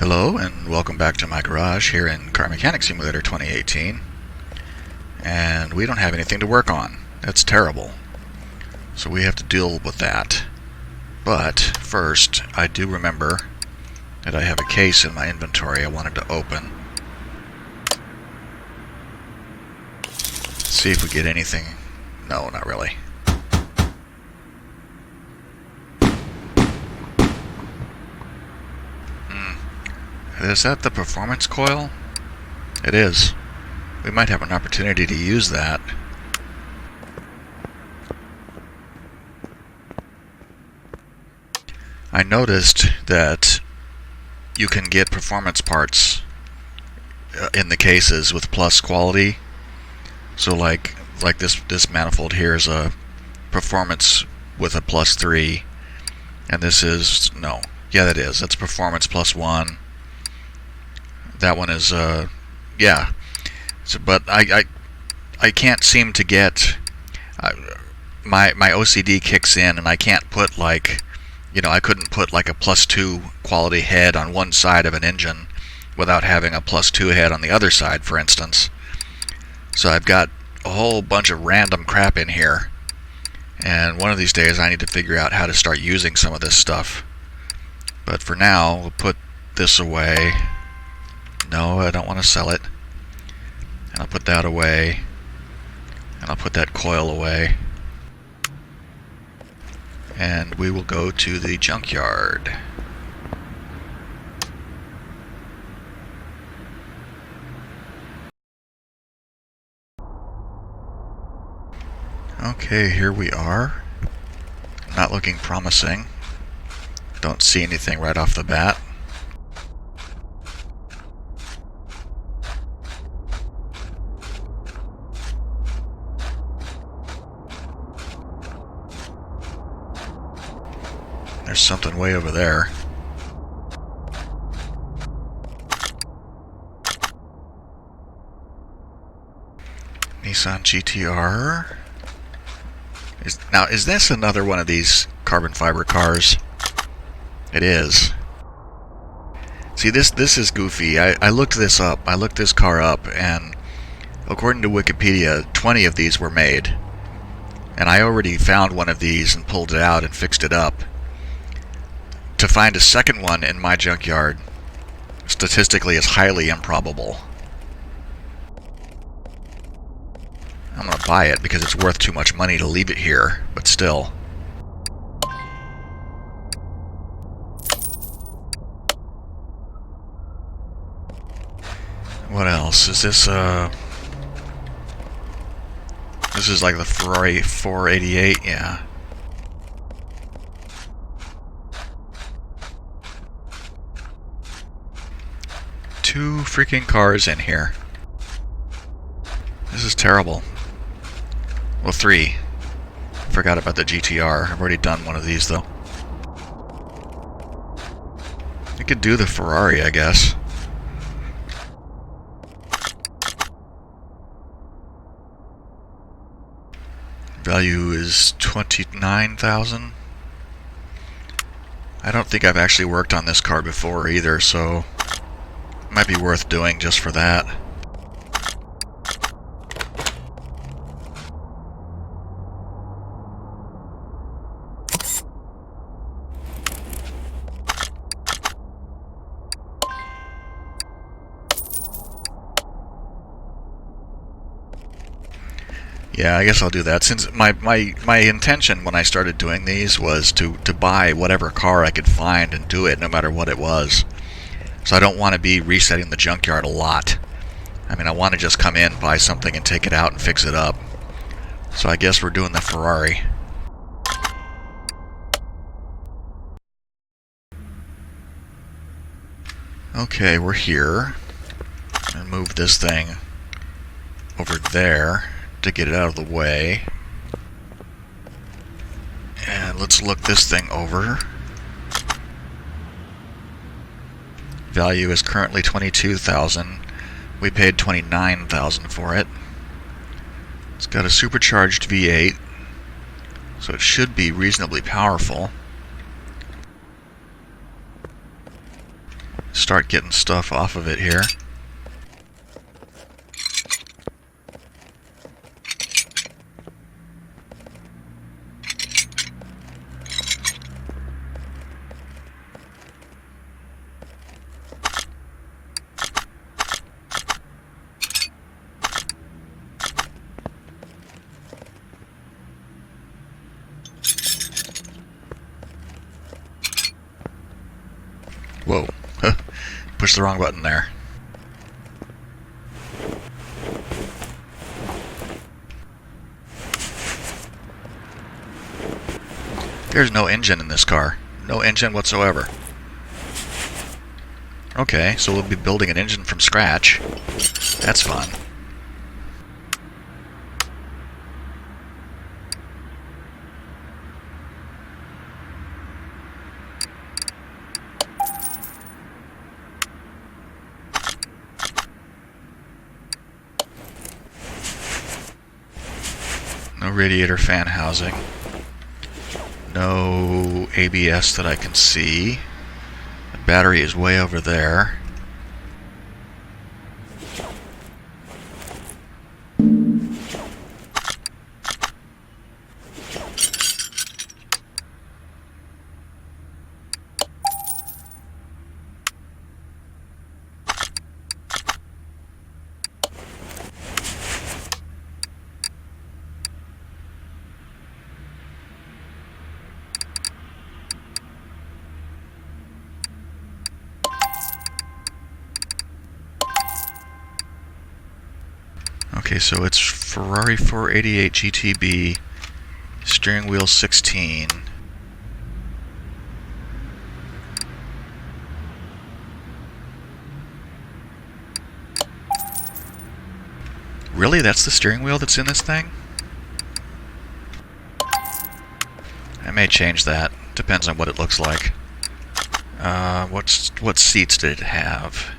Hello and welcome back to my garage here in Car Mechanic Simulator 2018. And we don't have anything to work on. That's terrible. So we have to deal with that. But first, I do remember that I have a case in my inventory I wanted to open. See if we get anything. No, not really. Is that the performance coil? It is. We might have an opportunity to use that. I noticed that you can get performance parts in the cases with plus quality. So like this manifold here is a performance with a +3, and this is no. Yeah, that is. That's performance +1. That one is, yeah. So, but I can't seem to get, my OCD kicks in, and I can't put like, I couldn't put like a +2 quality head on one side of an engine without having a +2 head on the other side, for instance. So I've got a whole bunch of random crap in here, and one of these days I need to figure out how to start using some of this stuff. But for now, we'll put this away. No, I don't want to sell it. And I'll put that away. And I'll put that coil away. And we will go to the junkyard. Okay, here we are. Not looking promising. Don't see anything right off the bat. There's something way over there. Nissan GTR. Is this another one of these carbon fiber cars? It is. See, this is goofy. I looked this up. I looked this car up, and according to Wikipedia, 20 of these were made. And I already found one of these and pulled it out and fixed it up. To find a second one in my junkyard, statistically, is highly improbable. I'm going to buy it because it's worth too much money to leave it here, but still. What else? Is this, this is like the Ferrari 488, yeah. Two freaking cars in here. This is terrible. Well, 3. Forgot about the GTR. I've already done one of these, though. I could do the Ferrari, I guess. Value is 29,000. I don't think I've actually worked on this car before either, so might be worth doing just for that. Yeah, I guess I'll do that. Since my intention when I started doing these was to buy whatever car I could find and do it no matter what it was. So I don't want to be resetting the junkyard a lot. I mean, I want to just come in, buy something, and take it out and fix it up. So I guess we're doing the Ferrari. Okay, we're here. And move this thing over there to get it out of the way. And let's look this thing over. Value is currently 22,000. We paid 29,000 for it. It's got a supercharged V8, so it should be reasonably powerful. start getting stuff off of it here. Whoa. Pushed the wrong button there. There's no engine in this car. No engine whatsoever. Okay, so we'll be building an engine from scratch. That's fun. No radiator fan housing. No ABS that I can see. The battery is way over there. Okay, so it's Ferrari 488 GTB, steering wheel 16. Really? That's the steering wheel that's in this thing? I may change that. Depends on what it looks like. What seats did it have?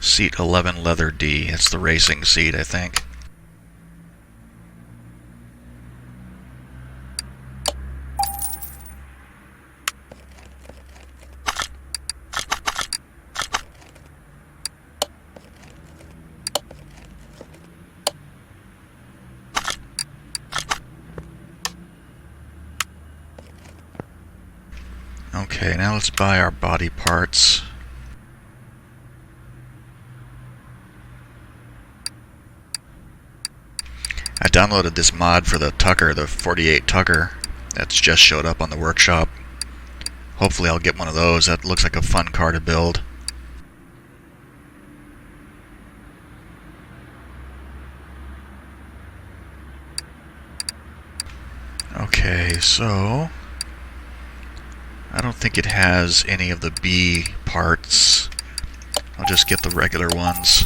Seat 11 leather D. It's the racing seat, I think. Okay, now let's buy our body parts. I downloaded this mod for the Tucker, the 48 Tucker. That's just showed up on the workshop. Hopefully I'll get one of those. That looks like a fun car to build. Okay, so I don't think it has any of the B parts. I'll just get the regular ones.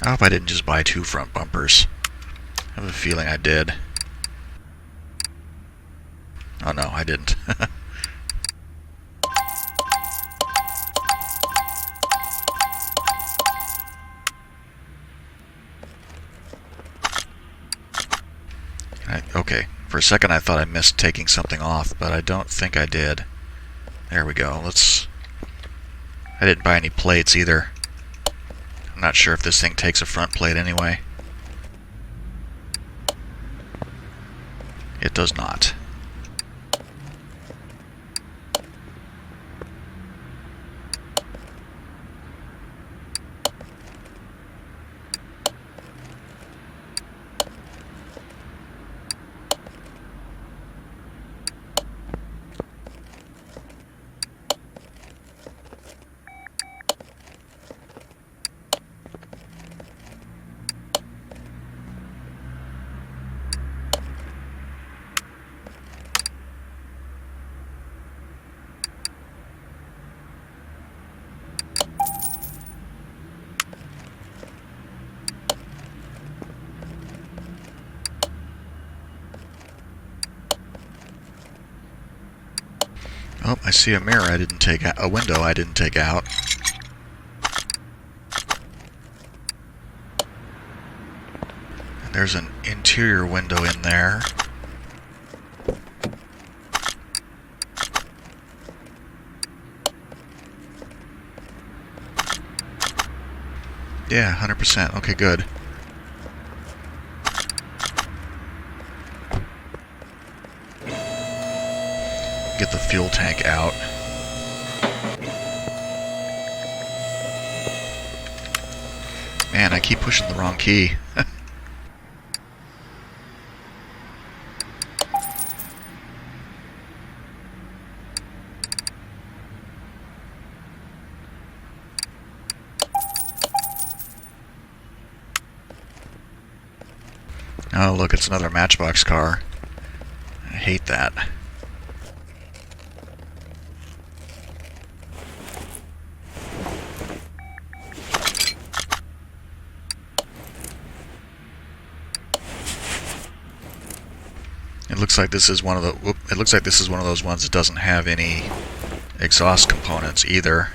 I hope I didn't just buy 2 front bumpers. I have a feeling I did. Oh no, I didn't. Okay, for a second I thought I missed taking something off, but I don't think I did. There we go. I didn't buy any plates either. I'm not sure if this thing takes a front plate anyway. It does not. Oh, I see a mirror I didn't take out, a window I didn't take out. And there's an interior window in there. Yeah, 100%. Okay, good. Get the fuel tank out. Man, I keep pushing the wrong key. Oh, look, it's another Matchbox car. I hate that. It looks like this is one of the. It looks like this is one of those ones that doesn't have any exhaust components either,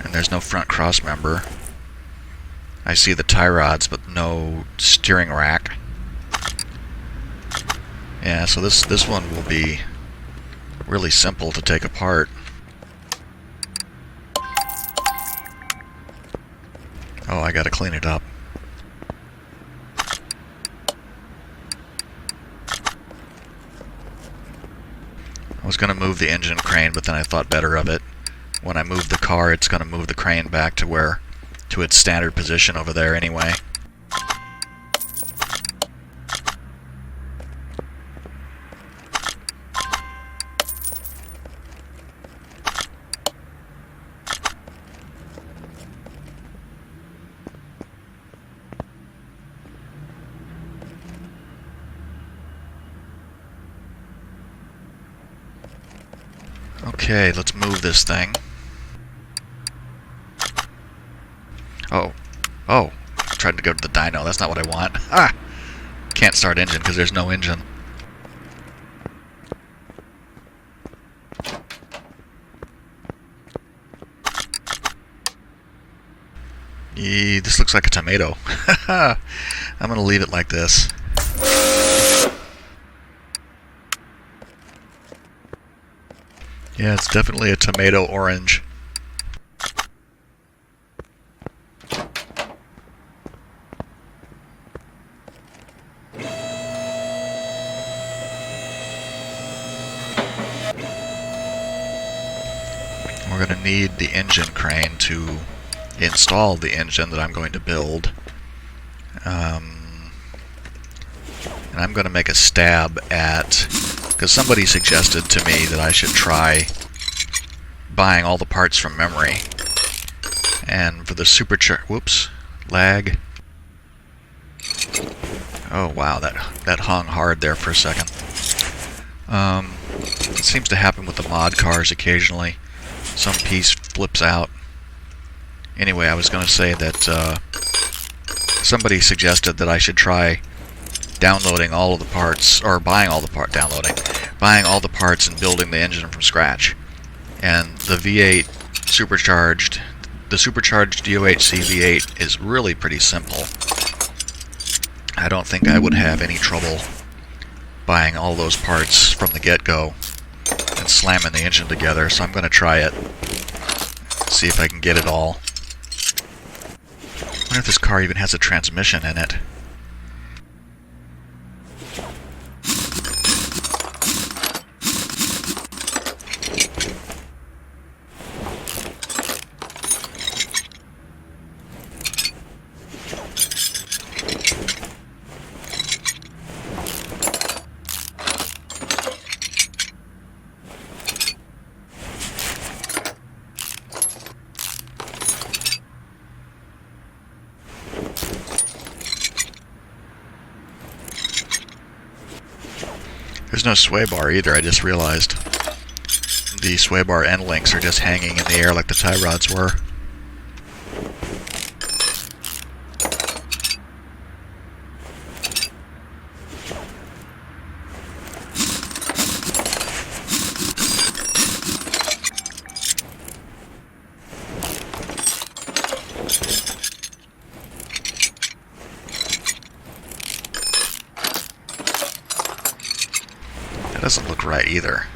and there's no front cross member. I see the tie rods, but no steering rack. Yeah, so this one will be really simple to take apart. Oh, I gotta clean it up. I was gonna move the engine crane, but then I thought better of it. When I move the car, it's gonna move the crane back to its standard position over there anyway. Okay, let's move this thing. Oh, tried to go to the dyno. That's not what I want. Ah! Can't start engine because there's no engine. This looks like a tomato. I'm going to leave it like this. Yeah, it's definitely a tomato orange. We're going to need the engine crane to install the engine that I'm going to build. And I'm going to make a stab at, because somebody suggested to me that I should try buying all the parts from memory. And for the whoops, lag. Oh wow, that hung hard there for a second. It seems to happen with the mod cars occasionally. Some piece flips out. Anyway, I was going to say that somebody suggested that I should try downloading all of the parts, or buying all the parts and building the engine from scratch. And the V8 supercharged, the supercharged DOHC V8 is really pretty simple. I don't think I would have any trouble buying all those parts from the get-go and slamming the engine together, so I'm going to try it. See if I can get it all. I wonder if this car even has a transmission in it. There's no sway bar either, I just realized. The sway bar end links are just hanging in the air like the tie rods were. That doesn't look right either.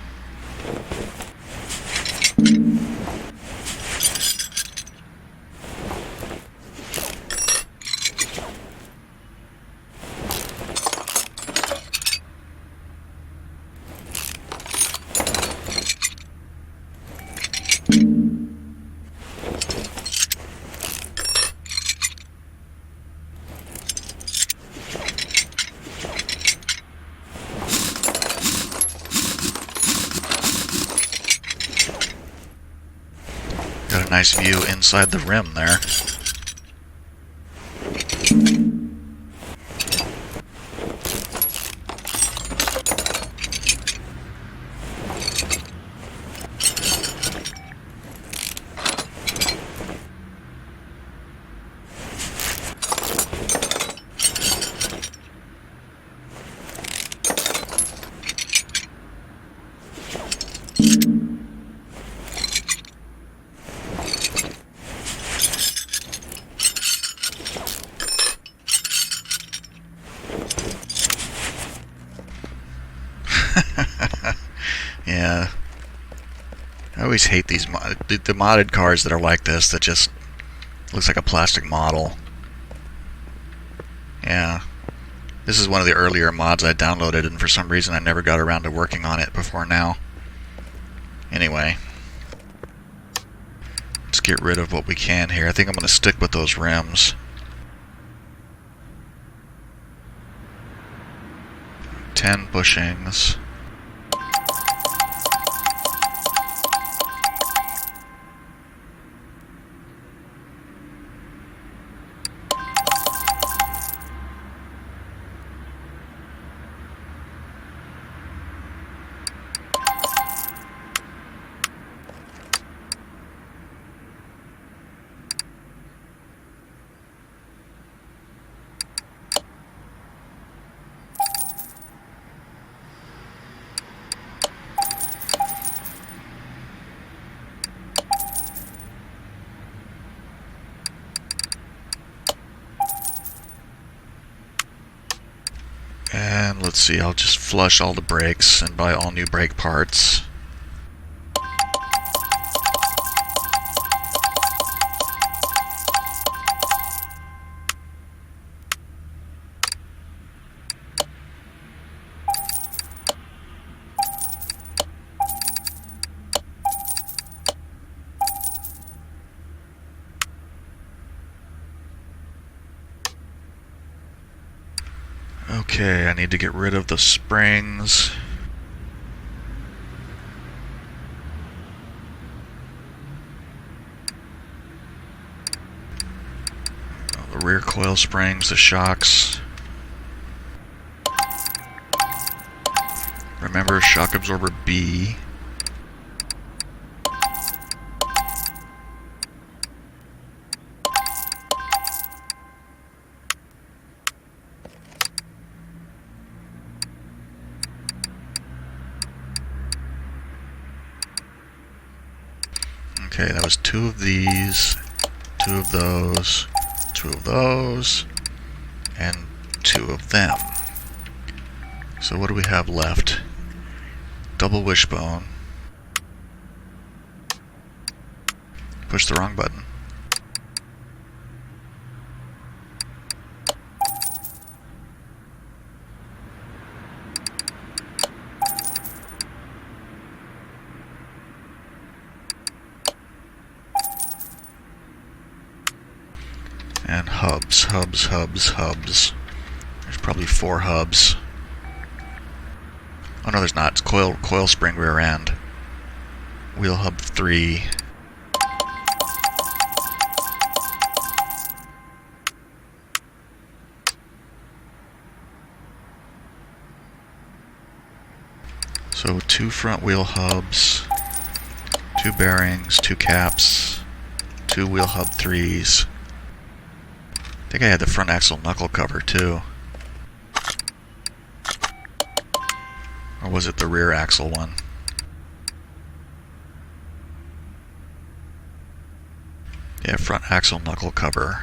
Got a nice view inside the rim there. Yeah. I always hate these the modded cars that are like this, that just looks like a plastic model. Yeah. This is one of the earlier mods I downloaded, and for some reason I never got around to working on it before now. Anyway. Let's get rid of what we can here. I think I'm going to stick with those rims. 10 bushings. And let's see, I'll just flush all the brakes and buy all new brake parts. Okay, I need to get rid of the springs. The rear coil springs, the shocks. Remember, shock absorber B. Okay, that was 2 of these, 2 of those, 2 of those, and 2 of them. So what do we have left? Double wishbone. Push the wrong button. And hubs, hubs, hubs, hubs. There's probably 4 hubs. Oh no, there's not. It's coil spring rear end. Wheel hub 3. So 2 front wheel hubs, 2 bearings, 2 caps, 2 wheel hub 3s. I think I had the front axle knuckle cover too. Or was it the rear axle one? Yeah, front axle knuckle cover.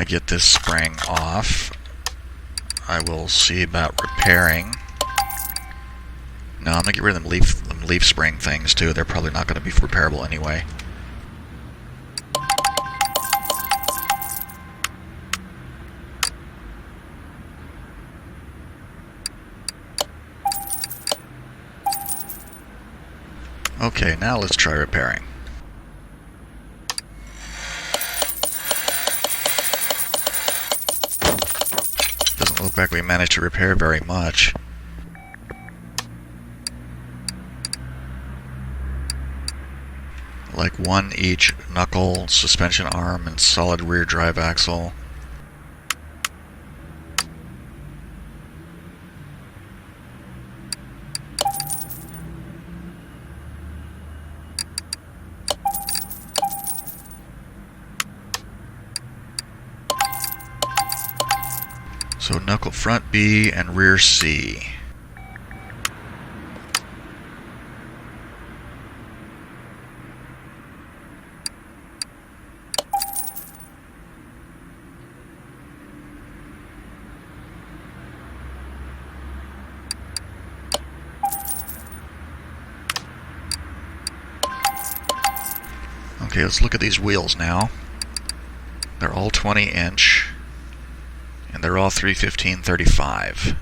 get this spring off. I will see about repairing. No, I'm going to get rid of them leaf spring things too. They're probably not going to be repairable anyway. Okay, now let's try repairing. Doesn't look like we managed to repair very much. Like one each knuckle, suspension arm, and solid rear drive axle. So knuckle front B and rear C. Okay, let's look at these wheels now. They're all 20-inch, and they're all 315/35.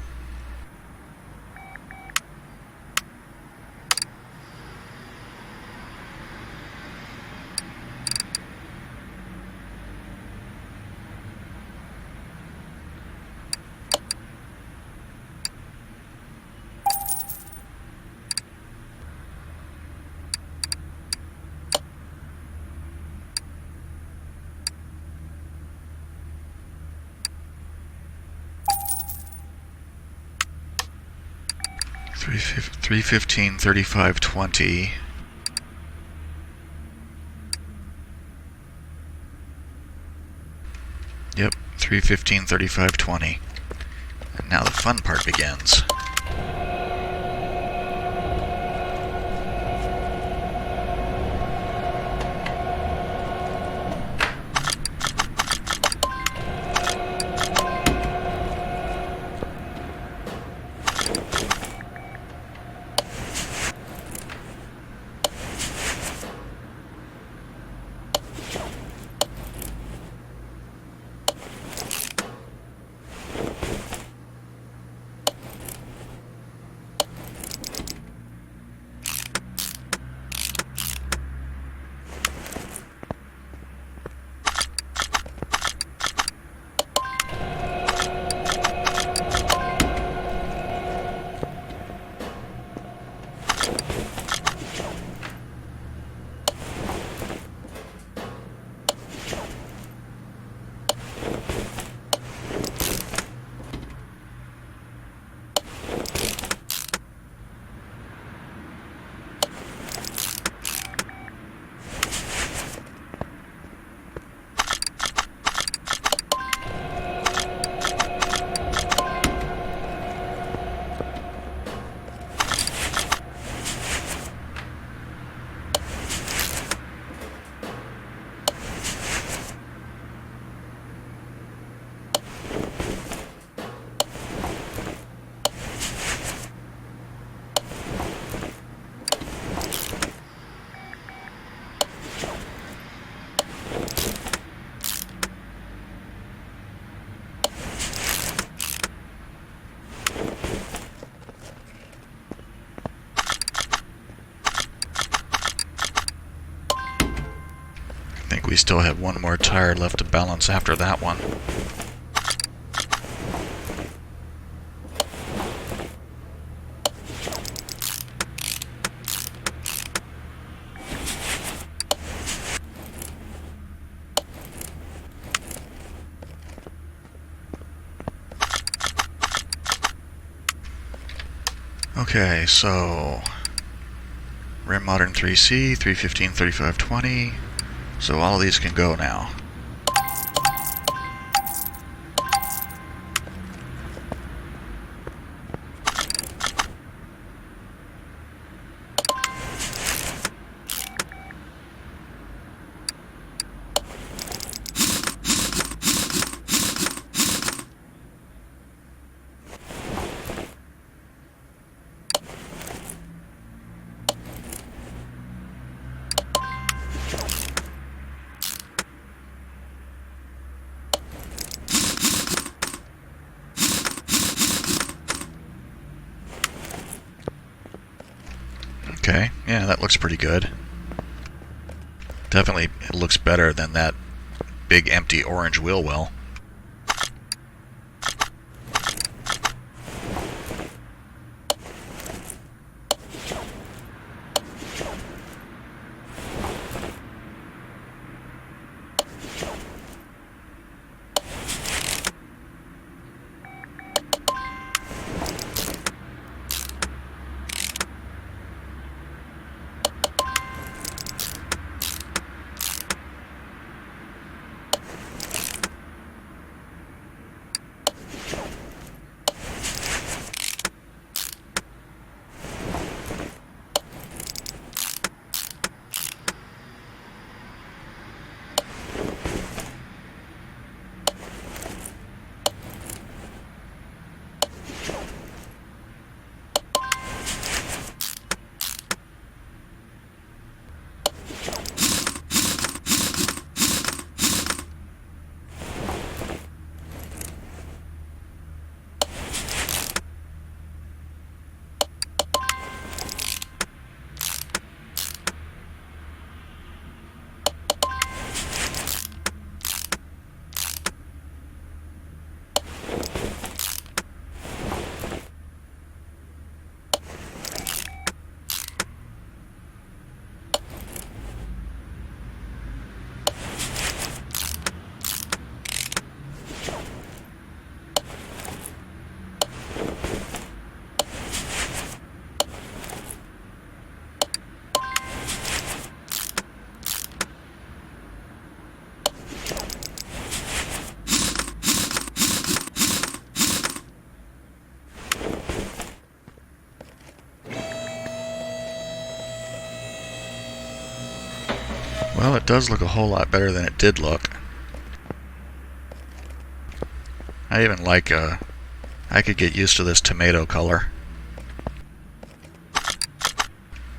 Three 15/35/20. Yep, 315/35/20. And now the fun part begins. We still have one more tire left to balance after that one. Okay, so Rim Modern 3C, 315/35/20. So all of these can go now. Okay, yeah, that looks pretty good. Definitely it looks better than that big empty orange wheel well. Well, it does look a whole lot better than it did look. I even like, I could get used to this tomato color.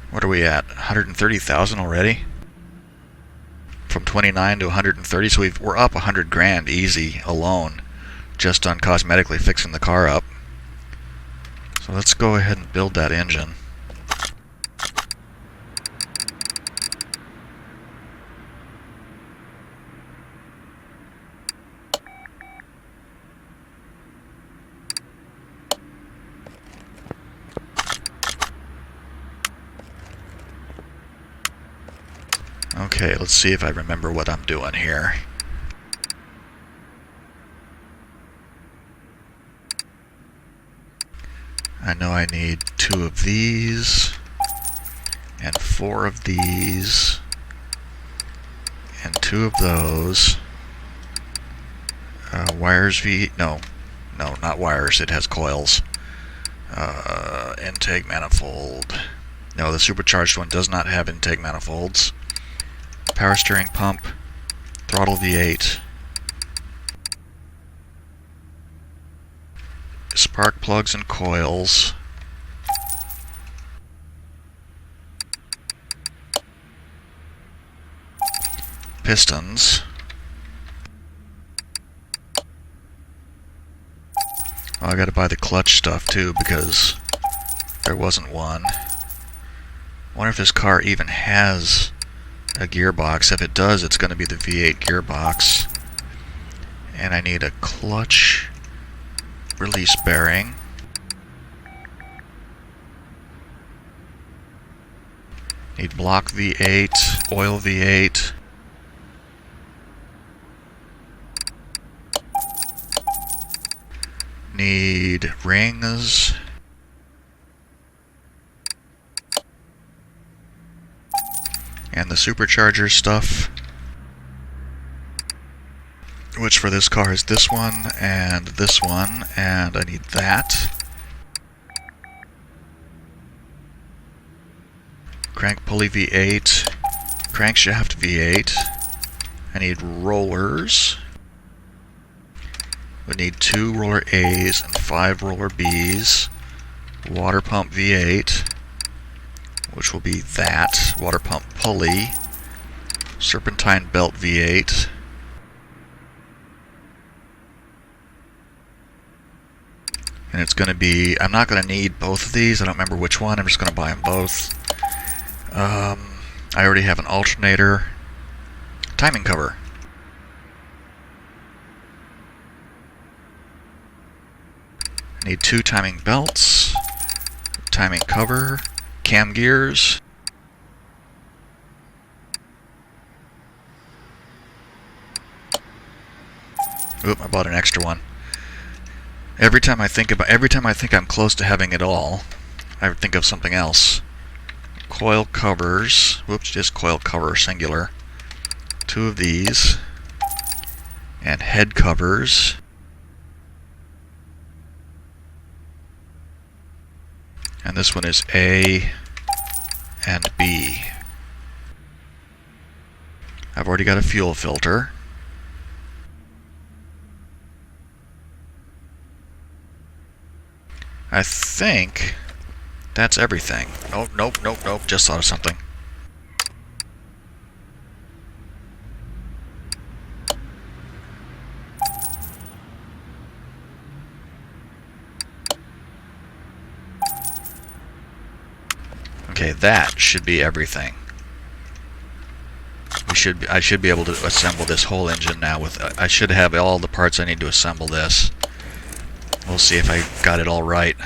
What are we at? 130,000 already? From 29 to 130, so we're up 100 grand easy alone, just on cosmetically fixing the car up. So let's go ahead and build that engine. Okay, let's see if I remember what I'm doing here. I know I need 2 of these, and 4 of these, and 2 of those. Wires no, not wires, it has coils. Intake manifold. No, the supercharged one does not have intake manifolds. Power steering pump, throttle V8, spark plugs and coils, pistons. Oh, I gotta buy the clutch stuff too because there wasn't one. Wonder if this car even has a gearbox. If it does, it's going to be the V8 gearbox. And I need a clutch release bearing. Need block V8, oil V8. Need rings. And the supercharger stuff, which for this car is this one, and I need that. Crank pulley V8, crankshaft V8. I need rollers. We need 2 roller A's and 5 roller B's. Water pump V8, which will be that. Water pump pulley. Serpentine belt V8. And it's going to be, I'm not going to need both of these. I don't remember which one. I'm just going to buy them both. I already have an alternator. Timing cover. Need 2 timing belts. Timing cover. Cam gears. Oop, I bought an extra one. Every time I think I'm close to having it all, I think of something else. Coil covers. Whoops, just coil cover, singular. 2 of these. And head covers. And this one is A and B. I've already got a fuel filter. I think that's everything. Oh, nope, just thought of something. Okay, that should be everything. I should be able to assemble this whole engine now with. I should have all the parts I need to assemble this. We'll see if I got it all right.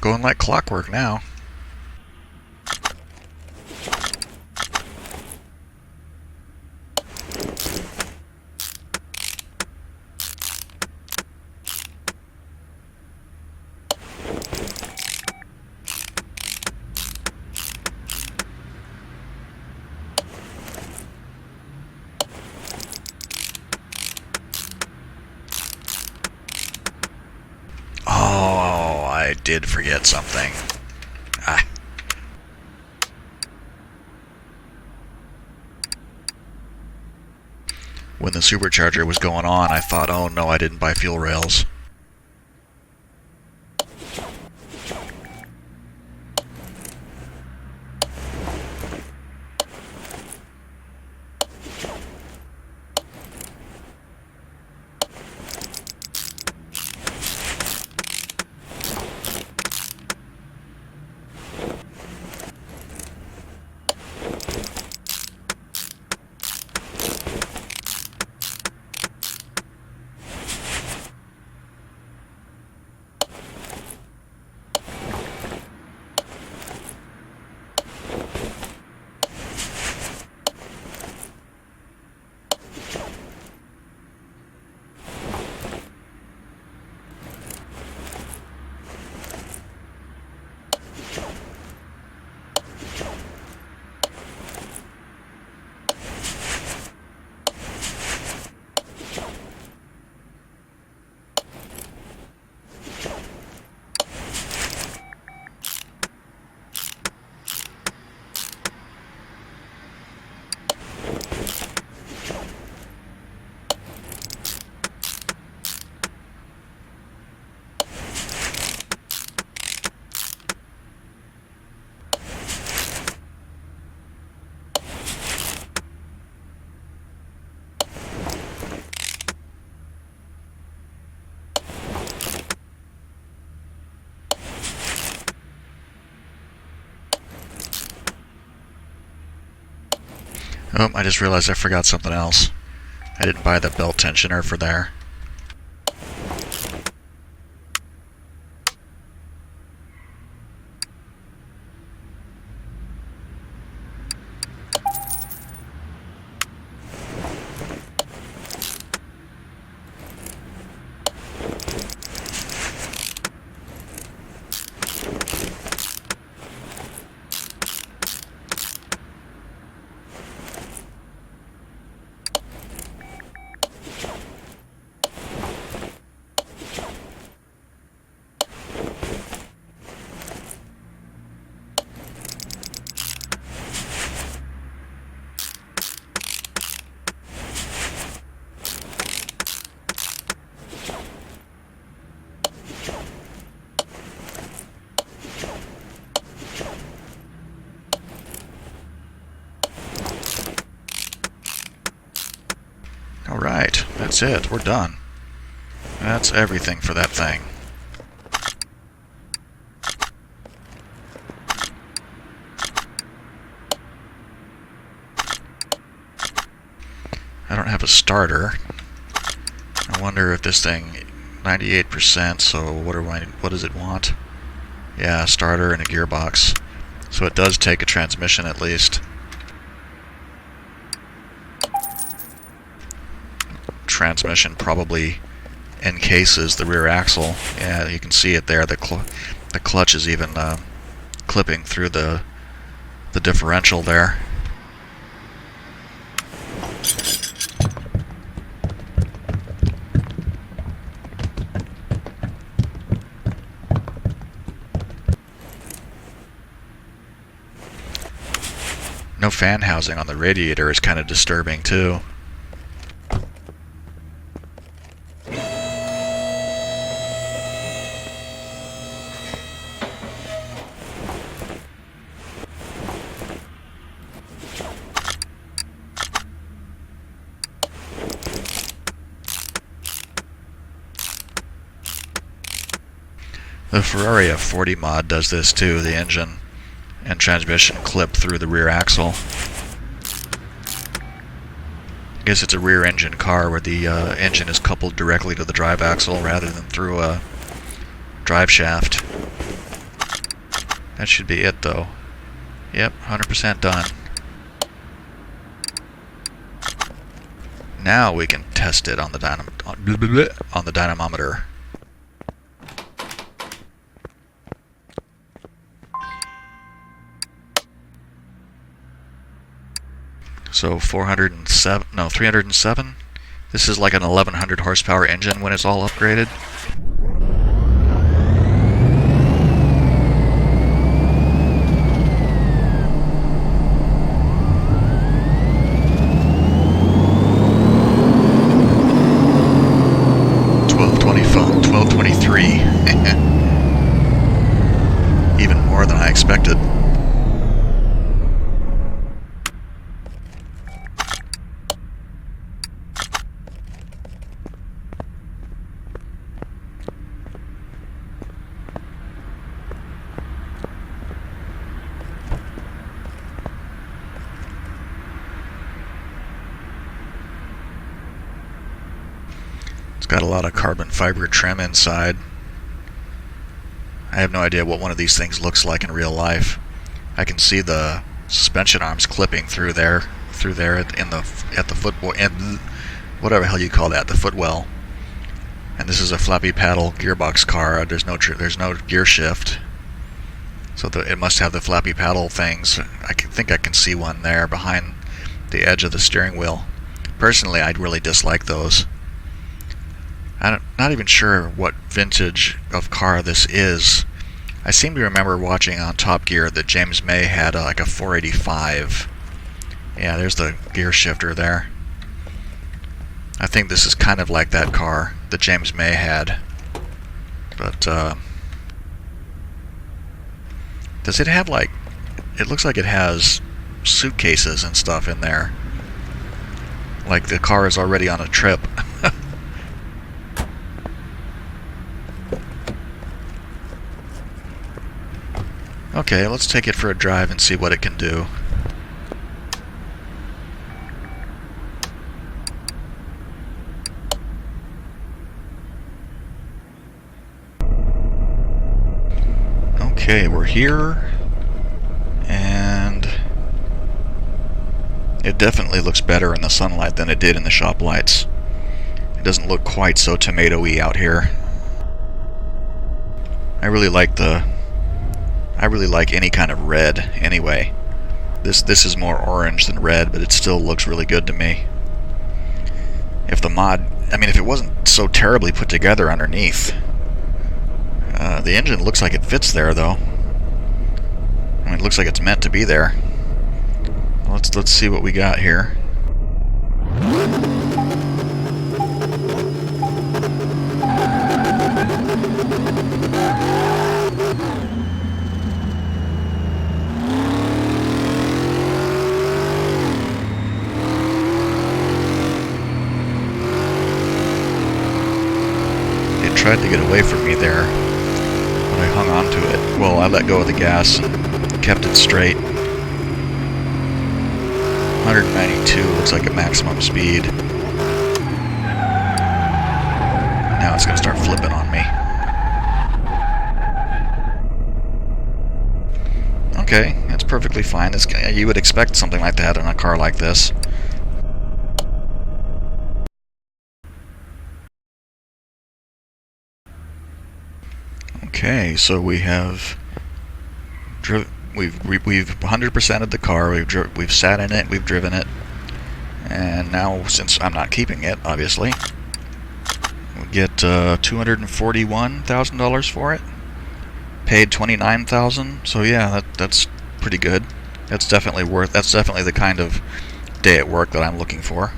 Going like clockwork now. Oh, I did forget something. Ah. When the supercharger was going on, I thought, oh no, I didn't buy fuel rails. Oh, I just realized I forgot something else. I didn't buy the belt tensioner for there. Alright, that's it. We're done. That's everything for that thing. I don't have a starter. I wonder if this thing 98%, so what does it want? Yeah, a starter and a gearbox. So it does take a transmission at least. Transmission probably encases the rear axle. Yeah, you can see it there. The clutch is even clipping through the differential there. No fan housing on the radiator is kind of disturbing too. The Ferrari F40 mod does this too. The engine and transmission clip through the rear axle. I guess it's a rear engine car where the engine is coupled directly to the drive axle rather than through a drive shaft. That should be it though. Yep, 100% done. Now we can test it on the dynamometer. So 307? This is like an 1100 horsepower engine when it's all upgraded. Even more than I expected. It's got a lot of carbon fiber trim inside. I have no idea what one of these things looks like in real life. I can see the suspension arms clipping through there at the footwell, and whatever the hell you call that, the footwell. And this is a flappy paddle gearbox car. There's no gear shift, so it must have the flappy paddle things. I think I can see one there behind the edge of the steering wheel. Personally, I'd really dislike those. I'm not even sure what vintage of car this is. I seem to remember watching on Top Gear that James May had like a 485. Yeah, there's the gear shifter there. I think this is kind of like that car that James May had. But, does it have like... It looks like it has suitcases and stuff in there. Like the car is already on a trip. Okay, let's take it for a drive and see what it can do. Okay, we're here, and it definitely looks better in the sunlight than it did in the shop lights. It doesn't look quite so tomato-y out here. I really like any kind of red anyway. This is more orange than red, but it still looks really good to me. If it wasn't so terribly put together underneath. The engine looks like it fits there, though. I mean, it looks like it's meant to be there. Let's see what we got here. It tried to get away from me there, but I hung on to it. Well, I let go of the gas and kept it straight. 192 looks like a maximum speed. Now it's going to start flipping on me. Okay, that's perfectly fine. You would expect something like that in a car like this. Okay, so we have we've 100%ed the car. We've sat in it. We've driven it, and now, since I'm not keeping it, obviously, we get $241,000 for it. Paid $29,000. So yeah, that's pretty good. That's definitely the kind of day at work that I'm looking for.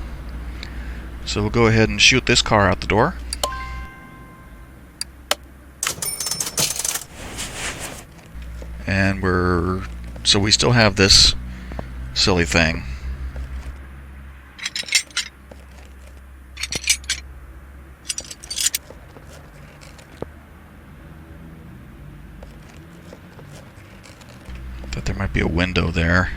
So we'll go ahead and shoot this car out the door. And we still have this silly thing. Thought there might be a window there.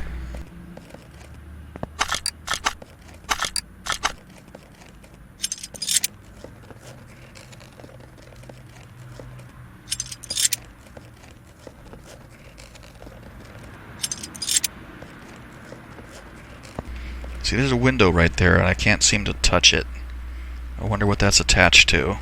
See, there's a window right there, and I can't seem to touch it. I wonder what that's attached to.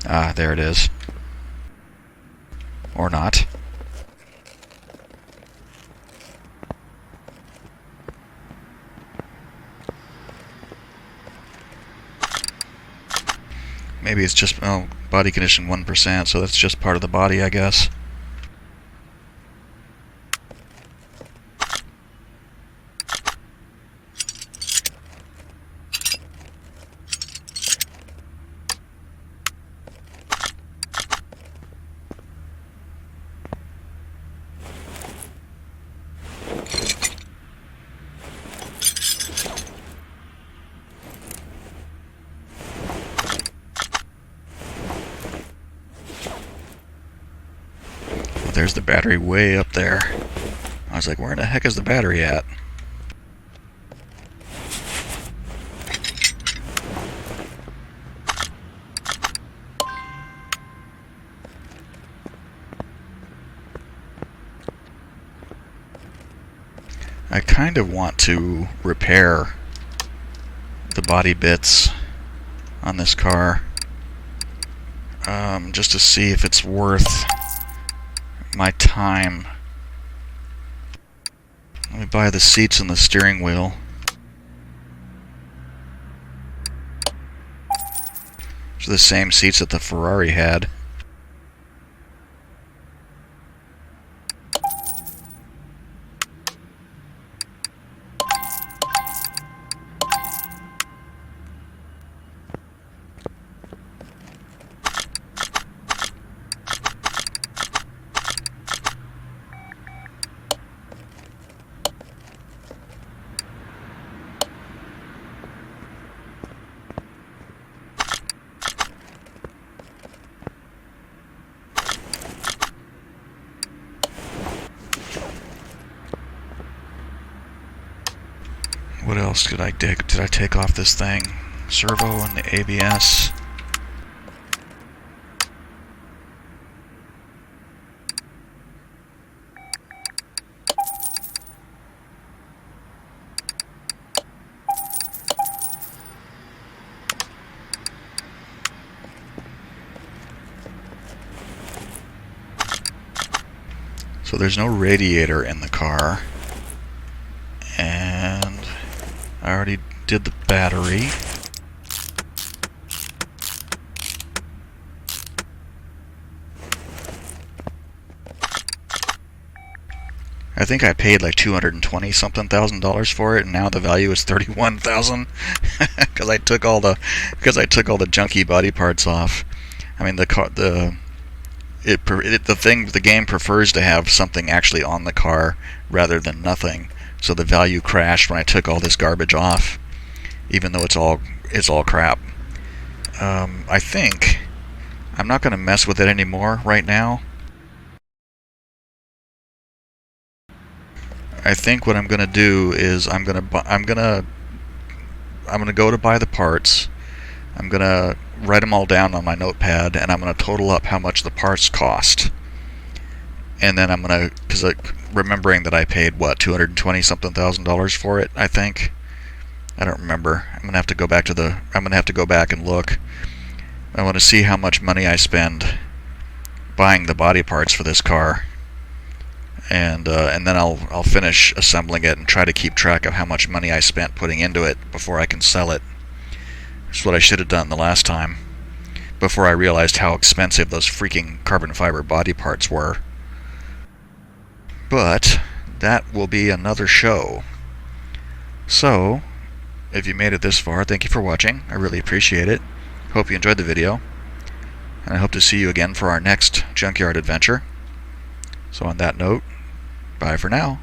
Ah, there it is. Or not. Maybe it's just, body condition 1%, so that's just part of the body, I guess. There's the battery way up there. I was like, where the heck is the battery at? I kind of want to repair the body bits on this car, just to see if it's worth my time. Let me buy the seats and the steering wheel. These are the same seats that the Ferrari had. else did I dig? Did I take off this thing? Servo and the ABS. So there's no radiator in the car, and I already did the battery. I think I paid like $220 something thousand for it, and now the value is $31,000 because I took all the junky body parts off. I mean, the game prefers to have something actually on the car rather than nothing. So the value crashed when I took all this garbage off, even though it's all crap. I think I'm not going to mess with it anymore right now. I think what I'm going to do is I'm going to go to buy the parts. I'm going to write them all down on my notepad, and I'm going to total up how much the parts cost. And then I'm going to, because remembering that I paid what, $220 something thousand for it, I think. I don't remember. I'm going to have to go back and look. I want to see how much money I spend buying the body parts for this car. And then I'll finish assembling it and try to keep track of how much money I spent putting into it before I can sell it. That's what I should have done the last time, before I realized how expensive those freaking carbon fiber body parts were. But that will be another show. So, if you made it this far, thank you for watching. I really appreciate it. Hope you enjoyed the video, and I hope to see you again for our next Junkyard adventure. So on that note, bye for now.